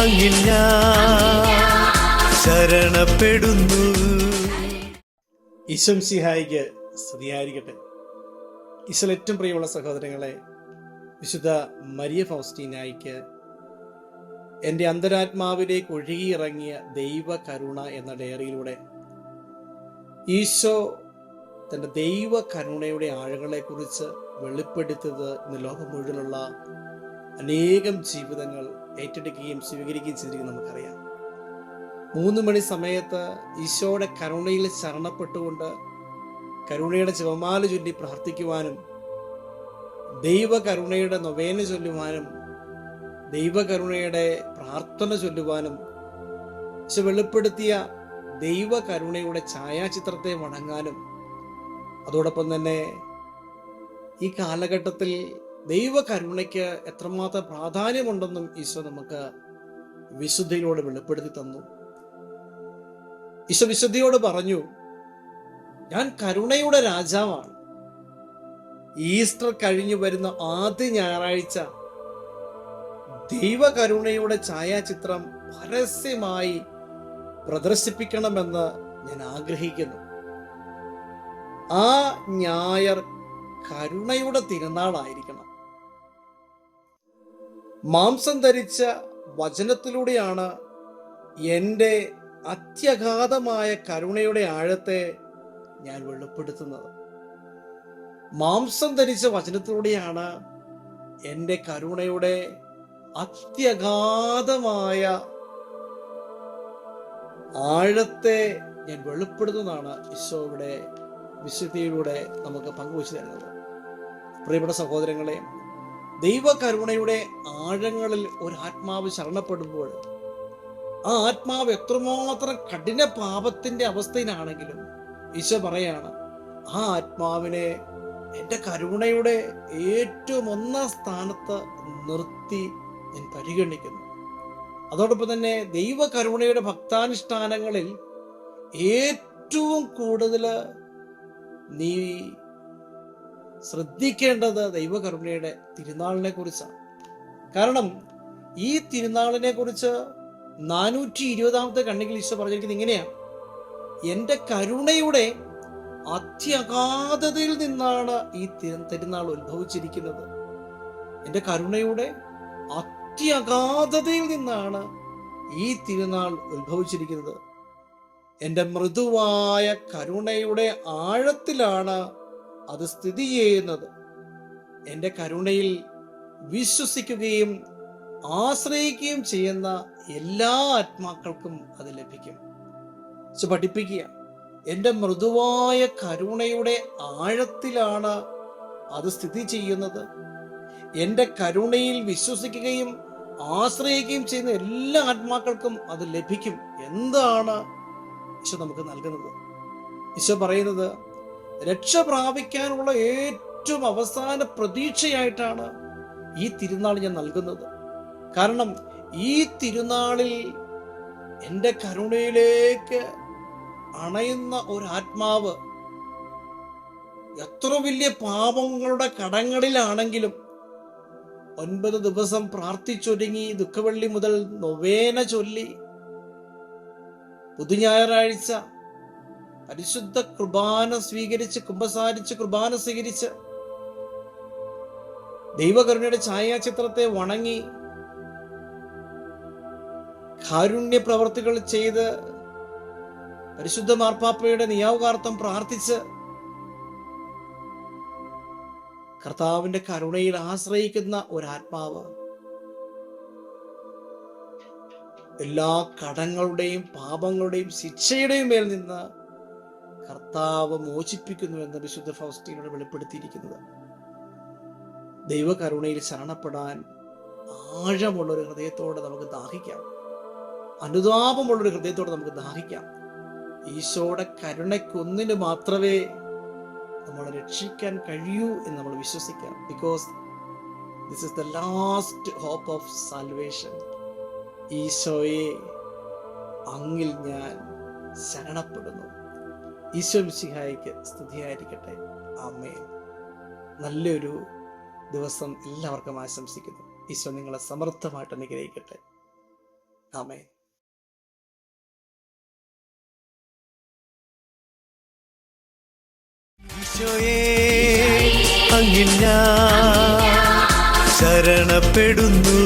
അങ്ങിൽ ഞാൻ ശരണപ്പെടുന്നു. ഈശംസിഹായിക്ക് സ്തുതിയായിരിക്കട്ടെ. ഈശോയിൽ ഏറ്റവും പ്രിയമുള്ള സഹോദരങ്ങളെ, വിശുദ്ധ മരിയ ഫൗസ്റ്റീനായിക്ക് എൻ്റെ അന്തരാത്മാവിലേക്ക് ഒഴുകിയിറങ്ങിയ ദൈവ കരുണ എന്ന ഡയറിയിലൂടെ ഈശോ തൻ്റെ ദൈവ കരുണയുടെ ആഴങ്ങളെക്കുറിച്ച് വെളിപ്പെടുത്തിയത് ഇന്ന് ലോകം മുഴുവനുള്ള അനേകം ജീവിതങ്ങൾ ഏറ്റെടുക്കുകയും സ്വീകരിക്കുകയും ചെയ്തിരിക്കും നമുക്കറിയാം. 3 മണി സമയത്ത് ഈശോയുടെ കരുണയിൽ ശരണപ്പെട്ടുകൊണ്ട് കരുണയുടെ ജപമാല ചൊല്ലി പ്രാർത്ഥിക്കുവാനും, ദൈവ കരുണയുടെ നൊവേന ചൊല്ലുവാനും, ദൈവകരുണയുടെ പ്രാർത്ഥന ചൊല്ലുവാനും ഈശോ വെളിപ്പെടുത്തിയ ദൈവ കരുണയുടെ ഛായാചിത്രത്തെ വണങ്ങാനും, അതോടൊപ്പം തന്നെ ഈ കാലഘട്ടത്തിൽ ദൈവ കരുണയ്ക്ക് എത്രമാത്രം പ്രാധാന്യമുണ്ടെന്നും ഈശോ നമുക്ക് വിശുദ്ധിയിലൂടെ വെളിപ്പെടുത്തി തന്നു. ഈശോ വിശുദ്ധിയോട് പറഞ്ഞു, ഞാൻ കരുണയുടെ രാജാവാണ്. ഈസ്റ്റർ കഴിഞ്ഞു വരുന്ന ആദ്യ ഞായറാഴ്ച ദൈവ കരുണയുടെ ഛായാചിത്രം പരസ്യമായി പ്രദർശിപ്പിക്കണമെന്ന് ഞാൻ ആഗ്രഹിക്കുന്നു. ആ ഞായർ കരുണയുടെ തിരുനാളായിരിക്കണം. മാംസം ധരിച്ച വചനത്തിലൂടെയാണ് എൻ്റെ അത്യഗാധമായ കരുണയുടെ ആഴത്തെ ഞാൻ വെളിപ്പെടുത്തുന്നത്. മാംസം ധരിച്ച വചനത്തിലൂടെയാണ് എൻ്റെ കരുണയുടെ അത്യഗാധമായ ആഴത്തെ ഞാൻ വെളിപ്പെടുത്തുന്നതാണ് ഈശോയുടെ വിശുദ്ധിയിലൂടെ നമുക്ക് പങ്കുവച്ചു തരുന്നത്. പ്രിയപ്പെട്ട സഹോദരങ്ങളെ, ദൈവ കരുണയുടെ ആഴങ്ങളിൽ ഒരു ആത്മാവ് ശരണപ്പെടുമ്പോൾ ആ ആത്മാവ് എത്രമാത്രം കഠിന പാപത്തിന്റെ അവസ്ഥയിലാണെങ്കിലും ഈശോ പറയാണ്, ആ ആത്മാവിനെ എൻ്റെ കരുണയുടെ ഏറ്റവും ഒന്നാം സ്ഥാനത്ത് നിർത്തി ഞാൻ പരിഗണിക്കുന്നു. അതോടൊപ്പം തന്നെ ദൈവ കരുണയുടെ ഭക്താനുഷ്ഠാനങ്ങളിൽ ഏറ്റവും കൂടുതൽ നീ ശ്രദ്ധിക്കേണ്ടത് ദൈവകരുണയുടെ തിരുനാളിനെ കുറിച്ചാണ്. കാരണം ഈ തിരുനാളിനെ കുറിച്ച് 420 കണ്ണികൾ ഈശോ പറഞ്ഞിരിക്കുന്നത് ഇങ്ങനെയാണ്: എൻ്റെ കരുണയുടെ അത്യഗാധതയിൽ നിന്നാണ് ഈ തിരുനാൾ ഉത്ഭവിച്ചിരിക്കുന്നത്. എൻ്റെ കരുണയുടെ അത്യഗാധതയിൽ നിന്നാണ് ഈ തിരുനാൾ ഉത്ഭവിച്ചിരിക്കുന്നത്. എൻ്റെ മൃദുവായ കരുണയുടെ ആഴത്തിലാണ് അത് സ്ഥിതി ചെയ്യുന്നത്. എൻ്റെ കരുണയിൽ വിശ്വസിക്കുകയും ആശ്രയിക്കുകയും ചെയ്യുന്ന എല്ലാ ആത്മാക്കൾക്കും അത് ലഭിക്കും. പഠിപ്പിക്കുക, എൻ്റെ മൃദുവായ കരുണയുടെ ആഴത്തിലാണ് അത് സ്ഥിതി ചെയ്യുന്നത്. എൻ്റെ കരുണയിൽ വിശ്വസിക്കുകയും ആശ്രയിക്കുകയും ചെയ്യുന്ന എല്ലാ ആത്മാക്കൾക്കും അത് ലഭിക്കും. എന്താണ് ഈശോ നമുക്ക് നൽകുന്നത്? ഈശോ പറയുന്നത്, രക്ഷ പ്രാപിക്കാനുള്ള ഏറ്റവും അവസാന പ്രതീക്ഷയായിട്ടാണ് ഈ തിരുനാൾ ഞാൻ നൽകുന്നത്. കാരണം ഈ തിരുനാളിൽ എൻ്റെ കരുണയിലേക്ക് അണയുന്ന ഒരാത്മാവ് എത്ര വലിയ പാപങ്ങളുടെ കടങ്ങളിലാണെങ്കിലും 9 ദിവസം പ്രാർത്ഥിച്ചൊരുങ്ങി ദുഃഖവെള്ളി മുതൽ നൊവേന ചൊല്ലി പുതുഞായറാഴ്ച പരിശുദ്ധ കുർബാന സ്വീകരിച്ച് കുമ്പസാരിച്ച് കുർബാന സ്വീകരിച്ച് ദൈവകരുണയുടെ ഛായാചിത്രത്തെ വണങ്ങി കാരുണ്യ പ്രവർത്തികൾ ചെയ്ത് പരിശുദ്ധ മാർപ്പാപ്പയുടെ നിയാവുകാർത്ഥം പ്രാർത്ഥിച്ച് കർത്താവിന്റെ കരുണയിൽ ആശ്രയിക്കുന്ന ഒരാത്മാവ് എല്ലാ കടങ്ങളുടെയും പാപങ്ങളുടെയും ശിക്ഷയുടെയും മേൽ നിന്ന് കർത്താവ് മോചിപ്പിക്കുന്നുവെന്ന് വിശുദ്ധ ഫൗസ്റ്റീനോട് വെളിപ്പെടുത്തിയിരിക്കുന്നത്. ദൈവകരുണയിൽ ശരണപ്പെടാൻ ആഴമുള്ളൊരു ഹൃദയത്തോടെ നമുക്ക് ദാഹിക്കാം. അനുതാപമുള്ളൊരു ഹൃദയത്തോടെ നമുക്ക് ദാഹിക്കാം. ഈശോയുടെ കരുണയ്ക്കൊന്നിന് മാത്രമേ നമ്മളെ രക്ഷിക്കാൻ കഴിയൂ എന്ന് നമ്മൾ വിശ്വസിക്കാം. Because this is the last hope of salvation. ഈശോയെ, അങ്ങിൽ ഞാൻ ശരണപ്പെടുന്നു. ഈശോ മിശിഹായിക്ക് സ്തുതിയായിരിക്കട്ടെ. ആമേൻ. നല്ലൊരു ദിവസം എല്ലാവർക്കും ആശംസിക്കുന്നു. ഈശോ നിങ്ങളെ സമൃദ്ധമായിട്ട് അനുഗ്രഹിക്കട്ടെ. ആമേൻ. ഈശോയേ, അങ്ങിൽ ഞാൻ ശരണപ്പെടുന്നു.